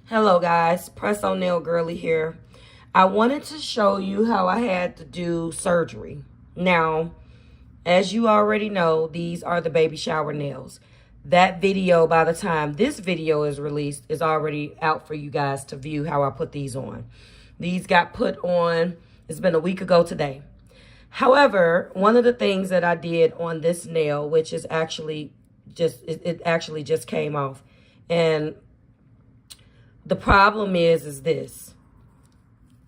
Hello guys, Press-On Nail Girlie here. I wanted to show you how I had to do surgery. Now, as you already know, these are the baby shower nails. That video, by the time this video is released, is already out for you guys to view how I put these on. These got put on, it's been a week ago today. However, one of the things that I did on this nail, which is actually just, it actually just came off. And the problem is this.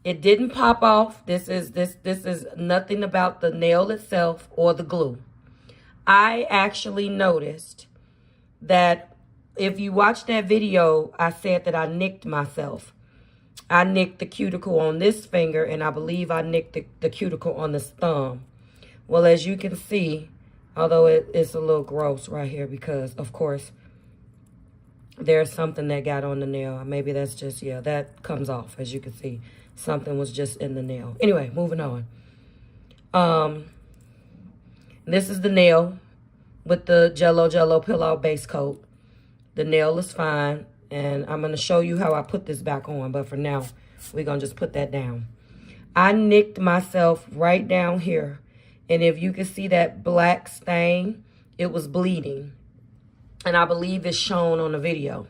It didn't pop off. This is nothing about the nail itself or the glue. I actually noticed that if you watch that video, I said that I nicked myself. I nicked the cuticle on this finger, and I believe I nicked the cuticle on this thumb. Well, as you can see, although it's a little gross right here because, of course, there's something that got on the nail. Maybe that's just, yeah, that comes off. As you can see, something was just in the nail. Anyway, moving on. This is the nail with the Jello Peel-Off base coat. The nail is fine, and I'm going to show you how I put this back on. But for now, we're going to just put that down. I nicked myself right down here. And if you can see that black stain, it was bleeding. And I believe it's shown on the video.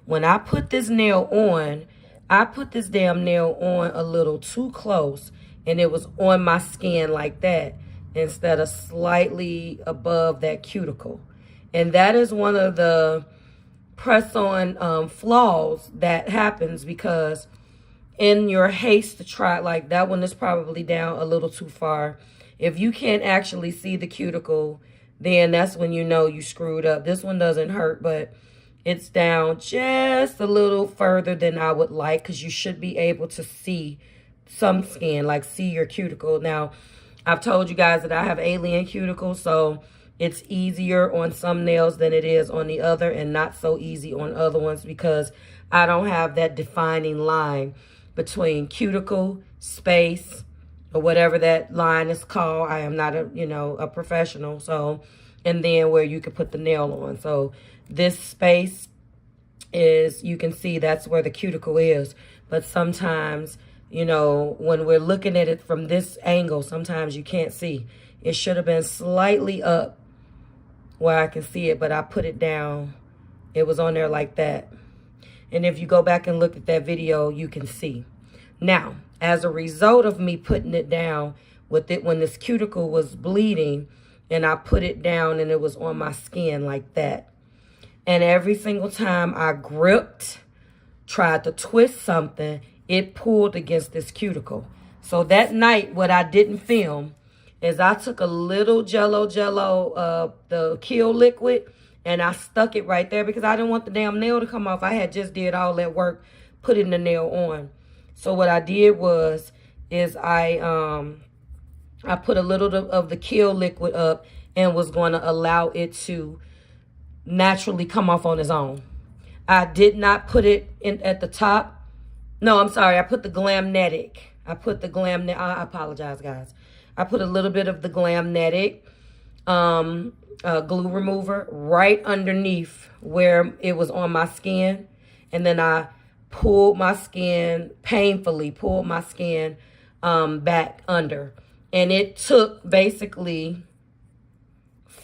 When I put this nail on, I put this damn nail on a little too close, and it was on my skin like that instead of slightly above that cuticle. And that is one of the press-on flaws that happens because in your haste to try, like that one is probably down a little too far. If you can't actually see the cuticle, then that's when you know you screwed up. This one doesn't hurt, but it's down just a little further than I would like because you should be able to see some skin, like see your cuticle. Now, I've told you guys that I have alien cuticles, so it's easier on some nails than it is on the other and not so easy on other ones because I don't have that defining line between cuticle, space, or whatever that line is called. I am not a professional. So, and then where you can put the nail on. So this space is, you can see that's where the cuticle is. But sometimes, when we're looking at it from this angle, sometimes you can't see. It should have been slightly up where I can see it, but I put it down. It was on there like that. And if you go back and look at that video, you can see. Now, as a result of me putting it down with it, when this cuticle was bleeding, and I put it down and it was on my skin like that. And every single time I gripped, tried to twist something, it pulled against this cuticle. So that night, what I didn't film is I took a little Jello, the Kill liquid, and I stuck it right there because I didn't want the damn nail to come off. I had just did all that work putting the nail on. So what I did is I put a little of the Kill liquid up and was going to allow it to naturally come off on its own. I did not put it in at the top. No, I'm sorry. I put the Glamnetic. I apologize, guys. I put a little bit of the Glamnetic glue remover right underneath where it was on my skin. And then I painfully pulled my skin back under. And it took basically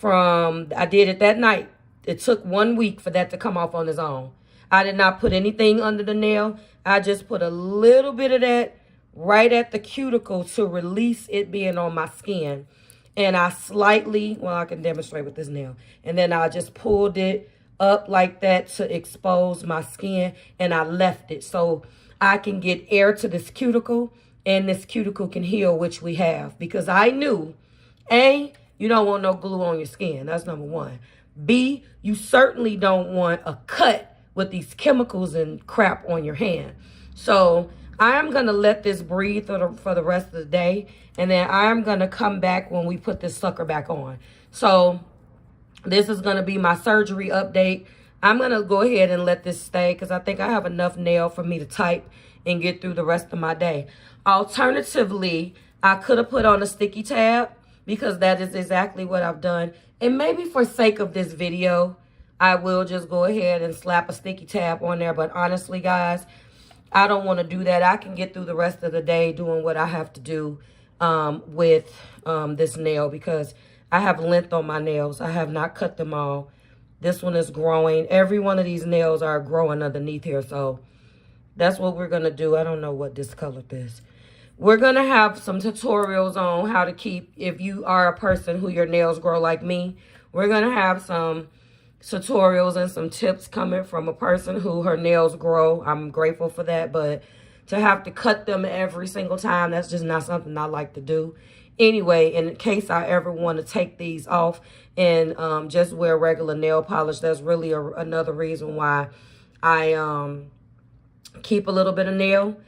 I did it that night. It took 1 week for that to come off on its own. I did not put anything under the nail. I just put a little bit of that right at the cuticle to release it being on my skin. And I I can demonstrate with this nail. And then I just pulled it up like that to expose my skin, and I left it so I can get air to this cuticle and this cuticle can heal, which we have, because I knew A, you don't want no glue on your skin. That's number one. B, you certainly don't want a cut with these chemicals and crap on your hand. So I'm going to let this breathe for the rest of the day, and then I'm going to come back when we put this sucker back on. So this is going to be my surgery update. I'm going to go ahead and let this stay because I think I have enough nail for me to type and get through the rest of my day. Alternatively, I could have put on a sticky tab because that is exactly what I've done. And maybe for sake of this video, I will just go ahead and slap a sticky tab on there. But honestly, guys, I don't want to do that. I can get through the rest of the day doing what I have to do with this nail, because I have length on my nails. I have not cut them all. This one is growing. Every one of these nails are growing underneath here. So that's what we're going to do. I don't know what this color is. We're going to have some tutorials on how to keep, if you are a person who your nails grow like me, we're going to have some tutorials and some tips coming from a person who her nails grow. I'm grateful for that, but to have to cut them every single time, that's just not something I like to do. Anyway, in case I ever want to take these off and just wear regular nail polish, that's really another reason why I keep a little bit of nail.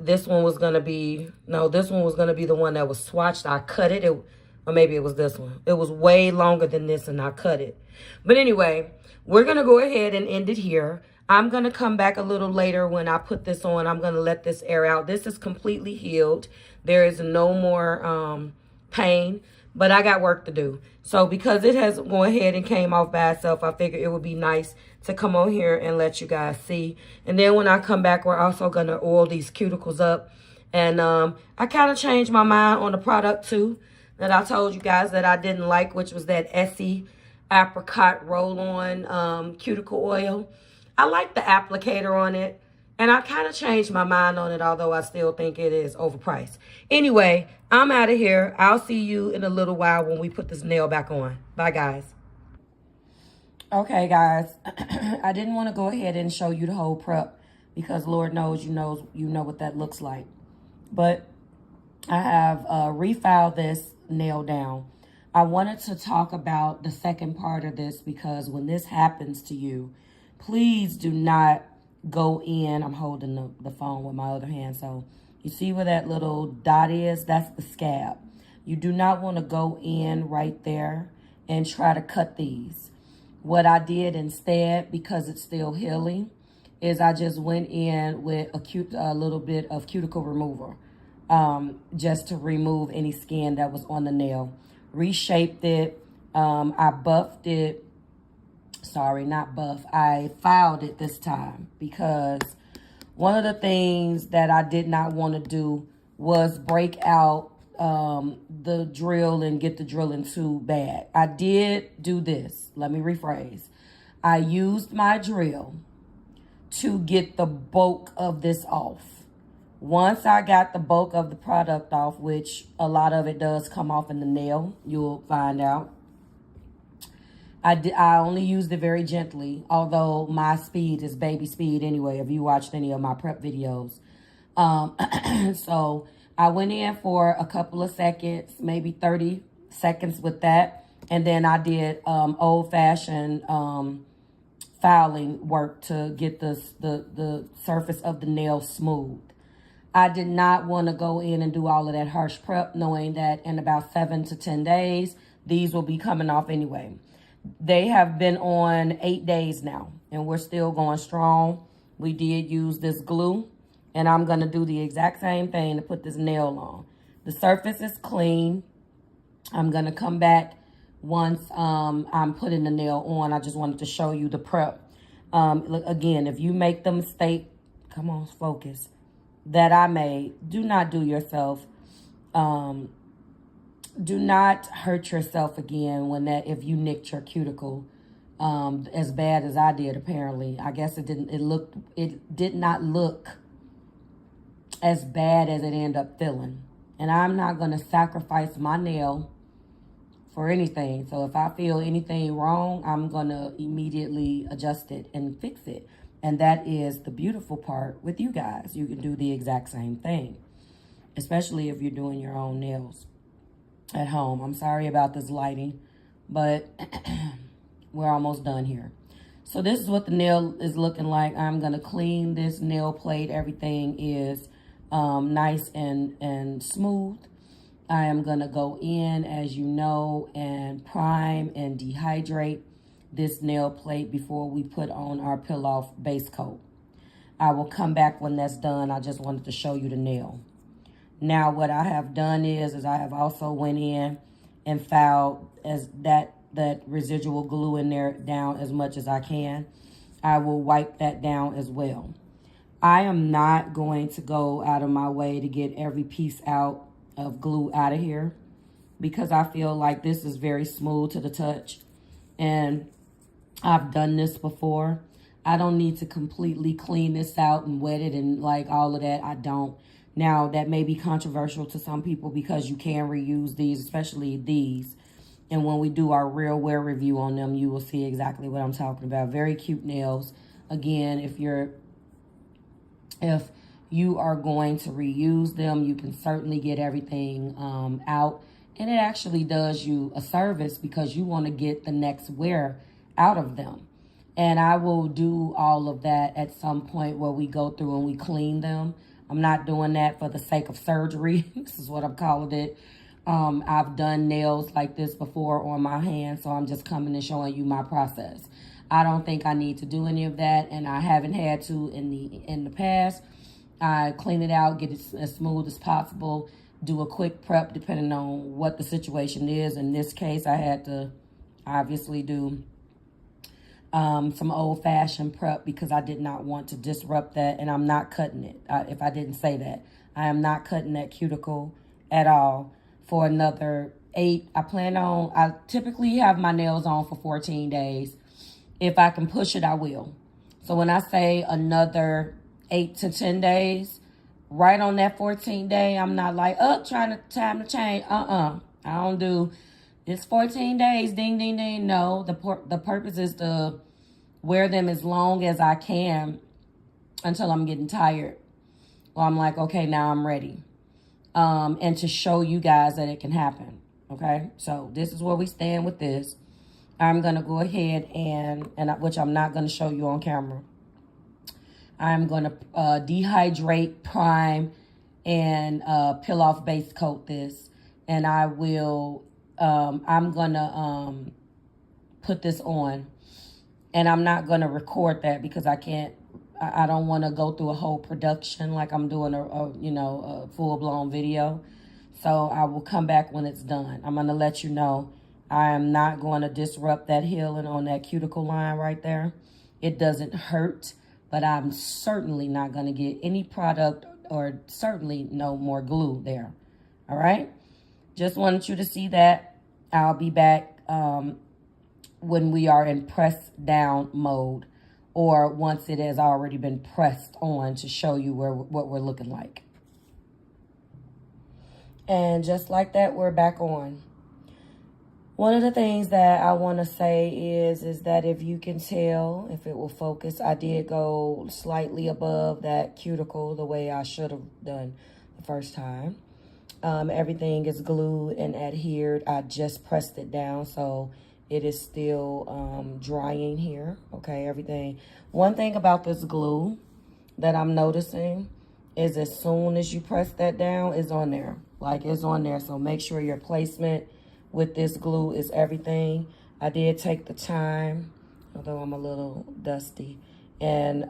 This one was going to be, no, this one was going to be the one that was swatched. I cut it, or maybe it was this one. It was way longer than this and I cut it. But anyway, we're going to go ahead and end it here. I'm going to come back a little later when I put this on. I'm going to let this air out. This is completely healed. There is no more pain, but I got work to do. So because it has gone ahead and came off by itself, I figured it would be nice to come on here and let you guys see. And then when I come back, we're also going to oil these cuticles up. And I kind of changed my mind on the product too that I told you guys that I didn't like, which was that Essie apricot roll-on cuticle oil. I like the applicator on it, and I kind of changed my mind on it, although I still think it is overpriced. Anyway, I'm out of here. I'll see you in a little while when we put this nail back on. Bye, guys. Okay, guys, I didn't want to go ahead and show you the whole prep because Lord knows you know what that looks like. But I have refiled this nail down. I wanted to talk about the second part of this because when this happens to you, please do not go in. I'm holding the phone with my other hand. So you see where that little dot is? That's the scab. You do not want to go in right there and try to cut these. What I did instead, because it's still healing, is I just went in with a little bit of cuticle remover just to remove any skin that was on the nail. Reshaped it. I buffed it. Sorry, not buff. I filed it this time because one of the things that I did not want to do was break out the drill and get the drilling too bad. I did do this. Let me rephrase. I used my drill to get the bulk of this off. Once I got the bulk of the product off, which a lot of it does come off in the nail, you'll find out. I only used it very gently, although my speed is baby speed anyway, if you watched any of my prep videos. So I went in for a couple of seconds, maybe 30 seconds with that. And then I did old-fashioned filing work to get the surface of the nail smooth. I did not want to go in and do all of that harsh prep, knowing that in about 7 to 10 days, these will be coming off anyway. They have been on 8 days now, and we're still going strong. We did use this glue, and I'm going to do the exact same thing to put this nail on. The surface is clean. I'm going to come back once I'm putting the nail on. I just wanted to show you the prep. Look, again, if you make the mistake, come on, focus, that I made, do not do yourself. Do not hurt yourself again if you nicked your cuticle as bad as I did, apparently. I guess it did not look as bad as it ended up feeling. And I'm not going to sacrifice my nail for anything. So if I feel anything wrong, I'm going to immediately adjust it and fix it. And that is the beautiful part with you guys. You can do the exact same thing, especially if you're doing your own nails at home. I'm sorry about this lighting, but we're almost done here. So this is what the nail is looking like. I'm going to clean this nail plate. Everything is nice and smooth. I am going to go in, as you know, and prime and dehydrate this nail plate before we put on our peel-off base coat. I will come back when that's done. I just wanted to show you the nail. Now, what I have done is I have also went in and filed as that that residual glue in there down as much as I can. I will wipe that down as well. I am not going to go out of my way to get every piece out of glue out of here, because I feel like this is very smooth to the touch. And I've done this before. I don't need to completely clean this out and wet it and like all of that. I don't. Now, that may be controversial to some people because you can reuse these, especially these. And when we do our real wear review on them, you will see exactly what I'm talking about. Very cute nails. Again, if you are going to reuse them, you can certainly get everything out. And it actually does you a service because you want to get the next wear out of them. And I will do all of that at some point where we go through and we clean them. I'm not doing that for the sake of surgery. This is what I'm calling it. I've done nails like this before on my hands, so I'm just coming and showing you my process. I don't think I need to do any of that, and I haven't had to in the past. I clean it out, get it as smooth as possible, do a quick prep depending on what the situation is. In this case, I had to obviously do some old-fashioned prep because I did not want to disrupt that, and I'm not cutting it. If I didn't say that, I am not cutting that cuticle at all for another 8. I typically have my nails on for 14 days. If I can push it, I will. So when I say another 8 to 10 days, right on that 14th day, I'm not like, oh, time to change. I don't do, it's 14 days, ding, ding, ding. No, the purpose is to wear them as long as I can until I'm getting tired. Or I'm like, okay, now I'm ready. And to show you guys that it can happen, okay? So this is where we stand with this. I'm going to go ahead which I'm not going to show you on camera. I'm going to dehydrate, prime, and peel off base coat this. And I will, I'm going to put this on. And I'm not going to record that because I don't want to go through a whole production like I'm doing a full-blown video. So I will come back when it's done. I'm going to let you know I am not going to disrupt that healing on that cuticle line right there. It doesn't hurt, but I'm certainly not going to get any product or certainly no more glue there. All right? Just wanted you to see that. I'll be back when we are in press down mode, or once it has already been pressed on, to show you what we're looking like. And just like that, we're back on. One of the things that I want to say is that if you can tell, if it will focus, I did go slightly above that cuticle the way I should have done the first time. Everything is glued and adhered. I just pressed it down, so it is still drying here. Okay, everything. One thing about this glue that I'm noticing is as soon as you press that down, it's on there. Like, it's on there. So make sure your placement with this glue is everything. I did take the time, although I'm a little dusty, and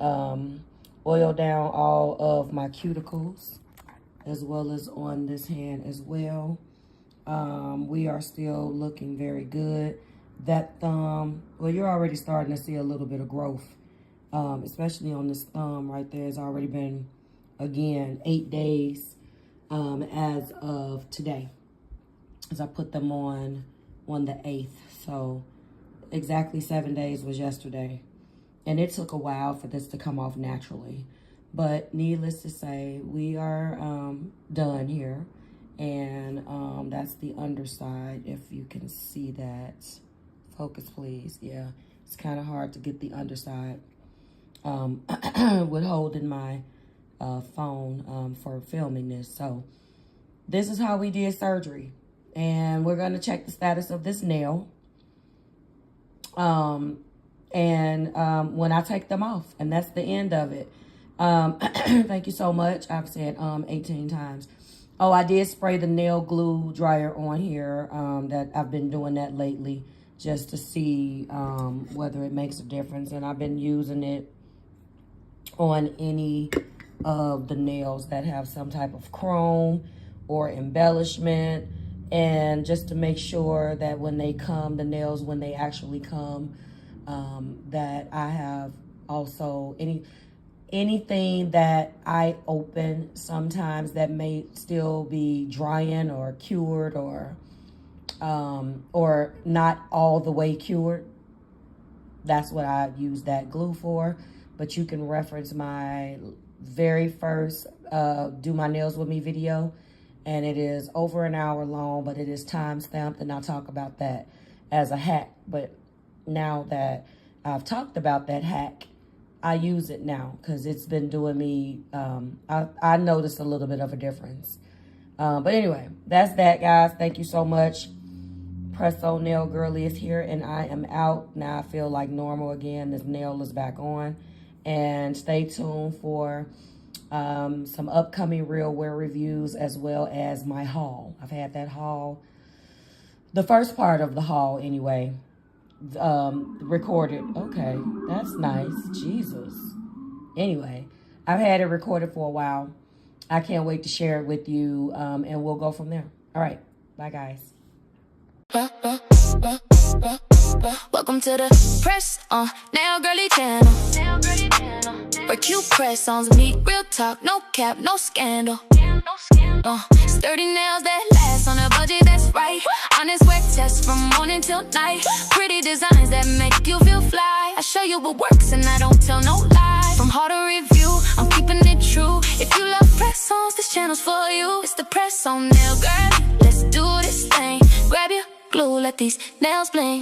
oil down all of my cuticles, as well as on this hand as well. We are still looking very good. That thumb, well, you're already starting to see a little bit of growth, especially on this thumb right there. It's already been, again, 8 days as of today, as I put them on the 8th. So exactly 7 days was yesterday. And it took a while for this to come off naturally. But needless to say, we are done here. And that's the underside, if you can see that. Focus, please. Yeah, it's kind of hard to get the underside with holding my phone for filming this. So this is how we did surgery. And we're going to check the status of this nail. When I take them off. And that's the end of it. Thank you so much. I've said 18 times. Oh, I did spray the nail glue dryer on here. That I've been doing that lately, just to see whether it makes a difference. And I've been using it on any of the nails that have some type of chrome or embellishment. And just to make sure that when they come, the nails, when they actually come, that I have also anything that I open sometimes that may still be drying or cured or not all the way cured. That's what I use that glue for. But you can reference my very first Do My Nails With Me video, and it is over an hour long, but it is time stamped, and I'll talk about that as a hack. But now that I've talked about that hack, I use it now because it's been doing me, I noticed a little bit of a difference. But anyway, that's that, guys. Thank you so much. Press-On Nail Girlie is here, and I am out. Now I feel like normal again. This nail is back on. And stay tuned for some upcoming real wear reviews as well as my haul. I've had that haul, the first part of the haul anyway, recorded. Okay, that's nice. Jesus. Anyway, I've had it recorded for a while. I can't wait to share it with you, and we'll go from there. All right. Bye, guys. Welcome to the Press-On Nail Girlie channel. Where cute press-ons meet real talk, no cap, no scandal. Sturdy nails that last on a budget that's right. Honest wear tests from morning till night. Pretty designs that make you feel fly. I show you what works and I don't tell no lies. From hard to review, I'm keeping it true. If you love press-ons, this channel's for you. It's the Press-On Nail Girlie. Let's do this thing. Grab your glue, let these nails bling.